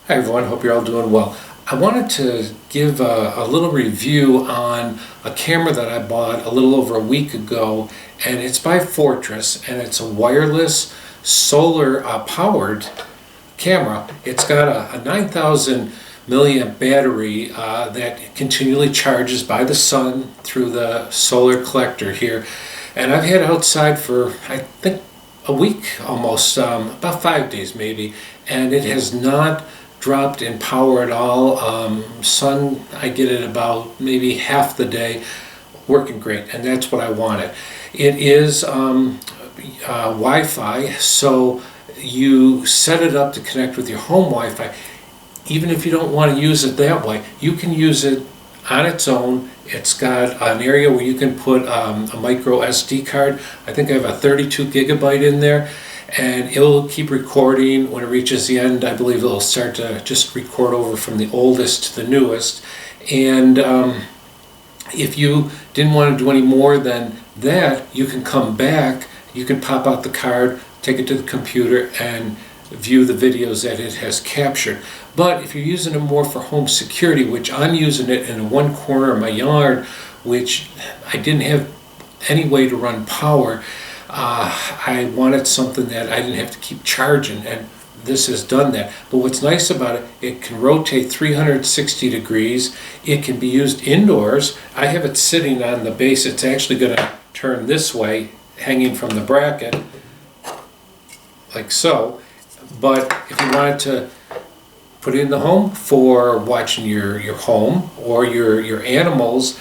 Hi everyone, hope you're all doing well. I wanted to give a little review on a camera that I bought a little over a week ago, and it's by Fortress, and it's a wireless solar powered camera. It's got a 9,000 milliamp battery that continually charges by the sun through the solar collector here, and I've had it outside for I think a week almost, about 5 days maybe, and it has not dropped in power at all. Sun, I get it about maybe half the day, working great, and that's what I wanted. It is Wi-Fi, so you set it up to connect with your home Wi-Fi. Even if you don't want to use it that way, you can use it on its own. It's got an area where you can put a micro SD card. I think I have a 32 gigabyte in there, and it'll keep recording. When it reaches the end, I believe it'll start to just record over from the oldest to the newest. And if you didn't want to do any more than that, you can come back, you can pop out the card, take it to the computer, and view the videos that it has captured. But if you're using it more for home security, which I'm using it in one corner of my yard, which I didn't have any way to run power, I wanted something that I didn't have to keep charging, and this has done that. But what's nice about it, it can rotate 360 degrees. It can be used indoors. I have it sitting on the base. It's actually going to turn this way, hanging from the bracket, like so. But if you wanted to put it in the home for watching your home or your animals,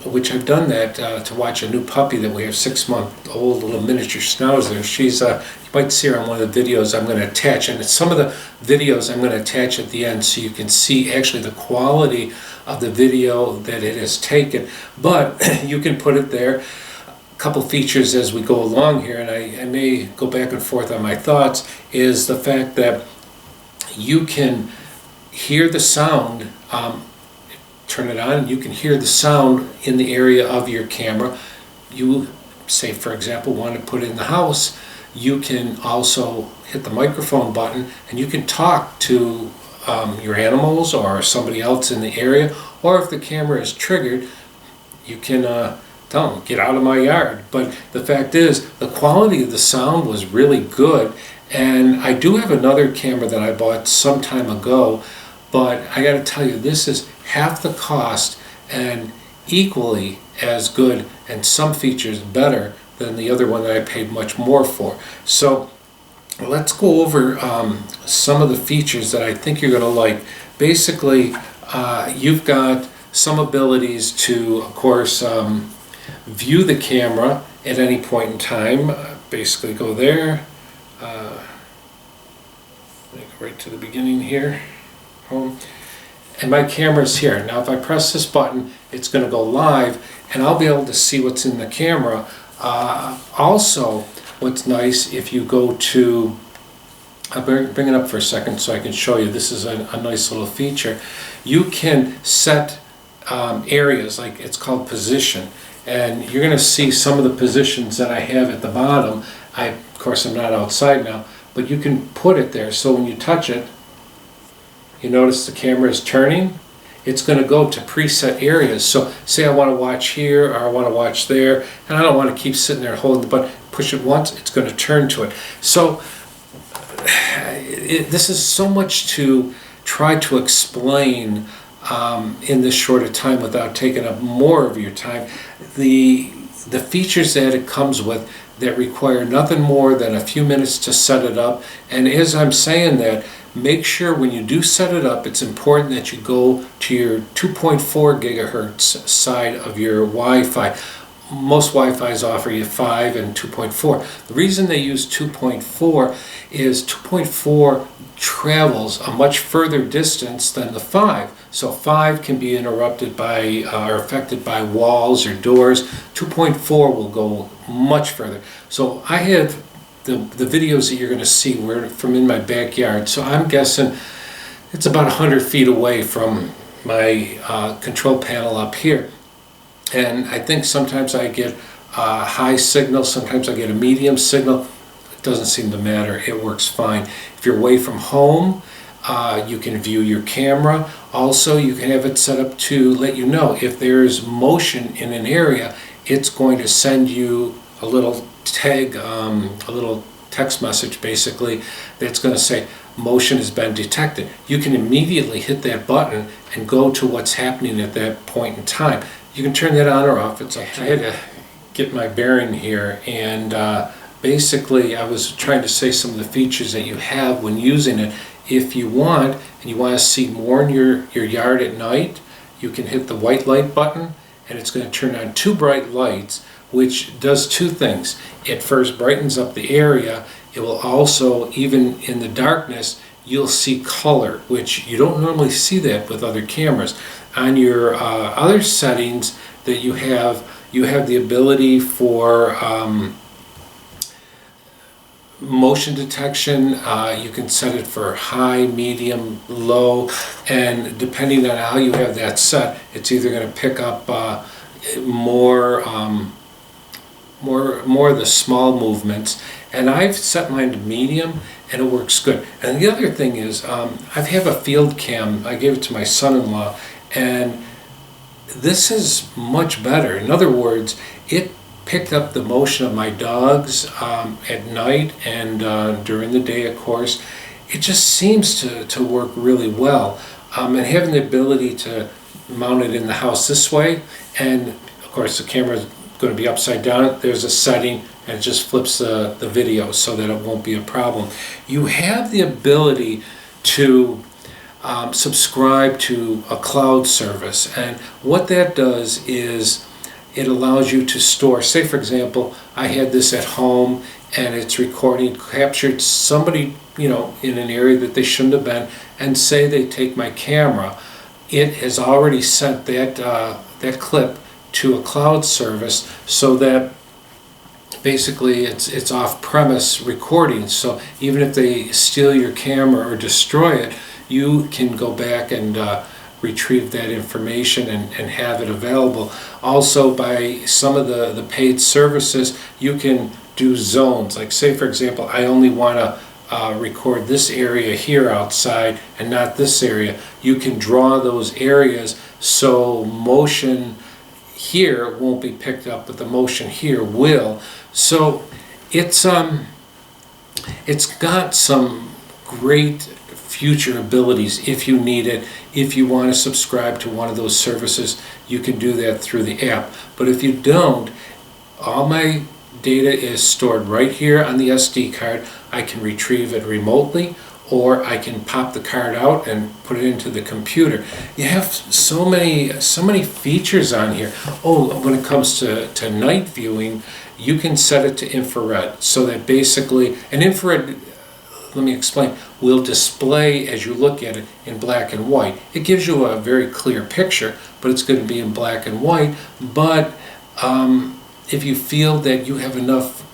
which I've done that to watch a new puppy that we have, 6-month-old little miniature schnauzer. She's you might see her on one of the videos I'm going to attach, and some of the videos I'm going to attach at the end so you can see actually the quality of the video that it has taken. But you can put it there. Couple features as we go along here, and I may go back and forth on my thoughts, is the fact that you can hear the sound, turn it on, you can hear the sound in the area of your camera. You, say for example, want to put it in the house, you can also hit the microphone button and you can talk to your animals or somebody else in the area, or if the camera is triggered, you can tell them, get out of my yard. But the fact is, the quality of the sound was really good. And I do have another camera that I bought some time ago, but I got to tell you, this is half the cost and equally as good, and some features better than the other one that I paid much more for. So let's go over some of the features that I think you're going to like. Basically, you've got some abilities to, of course, view the camera at any point in time. Basically go there, go right to the beginning here, home, and my camera's here. Now if I press this button, it's going to go live and I'll be able to see what's in the camera. Also, what's nice, if you go to, I'll bring it up for a second so I can show you, this is a nice little feature. You can set areas, like it's called position, and you're going to see some of the positions that I have at the bottom. Of course I'm not outside now, but you can put it there, so when you touch it, you notice the camera is turning. It's going to go to preset areas. So say I want to watch here or I want to watch there, and I don't want to keep sitting there holding the button. Push it once, it's going to turn to it. So this is so much to try to explain in this short a time without taking up more of your time. The features that it comes with that require nothing more than a few minutes to set it up. And as I'm saying that, make sure when you do set it up, it's important that you go to your 2.4 gigahertz side of your Wi-Fi. Most Wi-Fis offer you 5 and 2.4. The reason they use 2.4 is 2.4 travels a much further distance than the 5. So 5 can be interrupted by or affected by walls or doors. 2.4 will go much further. So I have the videos that you're going to see were from in my backyard. So I'm guessing it's about 100 feet away from my control panel up here. And I think sometimes I get a high signal, sometimes I get a medium signal. It doesn't seem to matter, it works fine. If you're away from home, You can view your camera. Also, you can have it set up to let you know if there's motion in an area. It's going to send you a little tag, a little text message basically, that's going to say motion has been detected. You can immediately hit that button and go to what's happening at that point in time. You can turn that on or off. I had to get my bearing here, and basically I was trying to say some of the features that you have when using it. If you want, and you want to see more in your yard at night, you can hit the white light button, and it's going to turn on 2 bright lights, which does 2 things. It first brightens up the area. It will also, even in the darkness, you'll see color, which you don't normally see that with other cameras. On your other settings that you have the ability for motion detection. You can set it for high, medium, low, and depending on how you have that set, it's either going to pick up more of the small movements. And I've set mine to medium, and it works good. And the other thing is, I have a field cam. I gave it to my son-in-law, and this is much better. In other words, it picked up the motion of my dogs at night and during the day, of course. It just seems to work really well. And having the ability to mount it in the house this way, and of course the camera is going to be upside down. There's a setting, and it just flips the video so that it won't be a problem. You have the ability to subscribe to a cloud service, and what that does is it allows you to store, say for example, I had this at home and it's recording, captured somebody, in an area that they shouldn't have been, and say they take my camera, it has already sent that clip to a cloud service, so that basically it's off-premise recording. So even if they steal your camera or destroy it, you can go back and retrieve that information and have it available. Also, by some of the paid services, you can do zones. Like say for example, I only want to record this area here outside and not this area. You can draw those areas so motion here won't be picked up, but the motion here will. So it's got some great future abilities if you need it. If you want to subscribe to one of those services, you can do that through the app. But if you don't, all my data is stored right here on the SD card. I can retrieve it remotely, or I can pop the card out and put it into the computer. You have so many features on here. Oh, when it comes to night viewing, you can set it to infrared, so that basically an infrared, let me explain, will display as you look at it in black and white. It gives you a very clear picture, but it's going to be in black and white. But if you feel that you have enough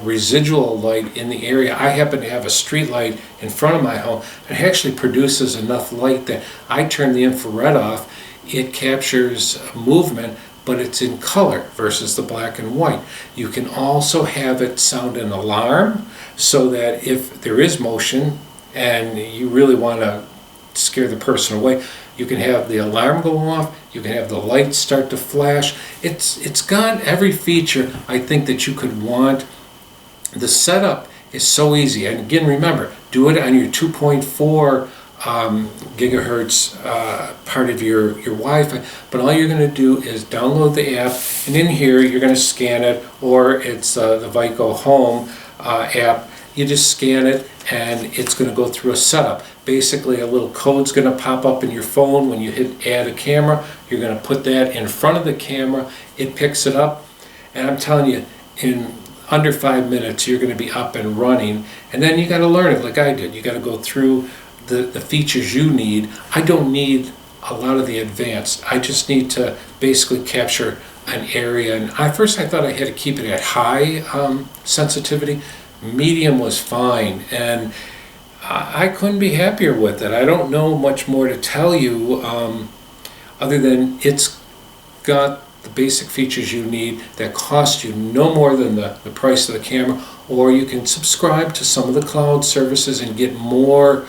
residual light in the area, I happen to have a street light in front of my home, it actually produces enough light that I turn the infrared off. It captures movement, but it's in color versus the black and white. You can also have it sound an alarm, so that if there is motion and you really want to scare the person away, you can have the alarm go off, you can have the lights start to flash. It's got every feature I think that you could want. The setup is so easy, and again, remember, do it on your 2.4 gigahertz part of your Wi-Fi, but all you're going to do is download the app, and in here you're going to scan it, or it's the Vico Home app. You just scan it and it's going to go through a setup. Basically, a little code's going to pop up in your phone when you hit add a camera. You're going to put that in front of the camera, it picks it up, and I'm telling you, in under 5 minutes you're going to be up and running. And then you got to learn it like I did. You got to go through the features you need. I don't need a lot of the advanced. I just need to basically capture an area. And at first I thought I had to keep it at high sensitivity. Medium was fine, and I couldn't be happier with it. I don't know much more to tell you other than it's got the basic features you need that cost you no more than the price of the camera, or you can subscribe to some of the cloud services and get more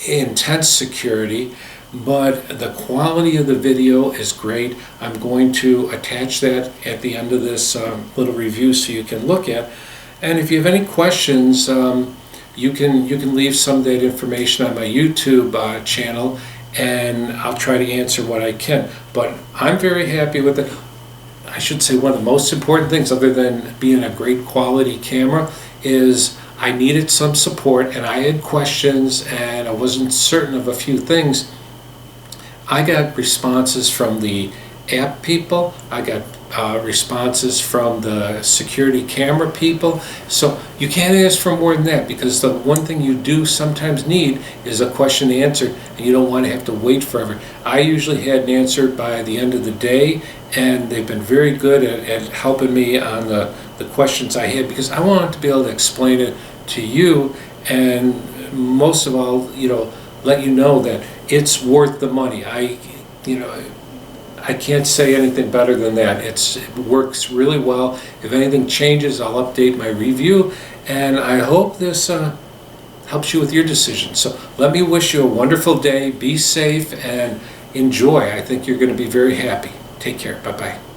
intense security, but the quality of the video is great. I'm going to attach that at the end of this little review so you can look at. And if you have any questions, you can leave some of that information on my YouTube channel, and I'll try to answer what I can. But I'm very happy with it. I should say one of the most important things, other than being a great quality camera, is I needed some support and I had questions and I wasn't certain of a few things. I got responses from the app people, I got responses from the security camera people. So you can't ask for more than that, because the one thing you do sometimes need is a question answered, and you don't want to have to wait forever. I usually had an answer by the end of the day, and they've been very good at helping me on the questions I had, because I wanted to be able to explain it to you, and most of all, let you know that it's worth the money. I can't say anything better than that. It works really well. If anything changes, I'll update my review, and I hope this helps you with your decision. So let me wish you a wonderful day. Be safe and enjoy. I think you're going to be very happy. Take care. Bye-bye.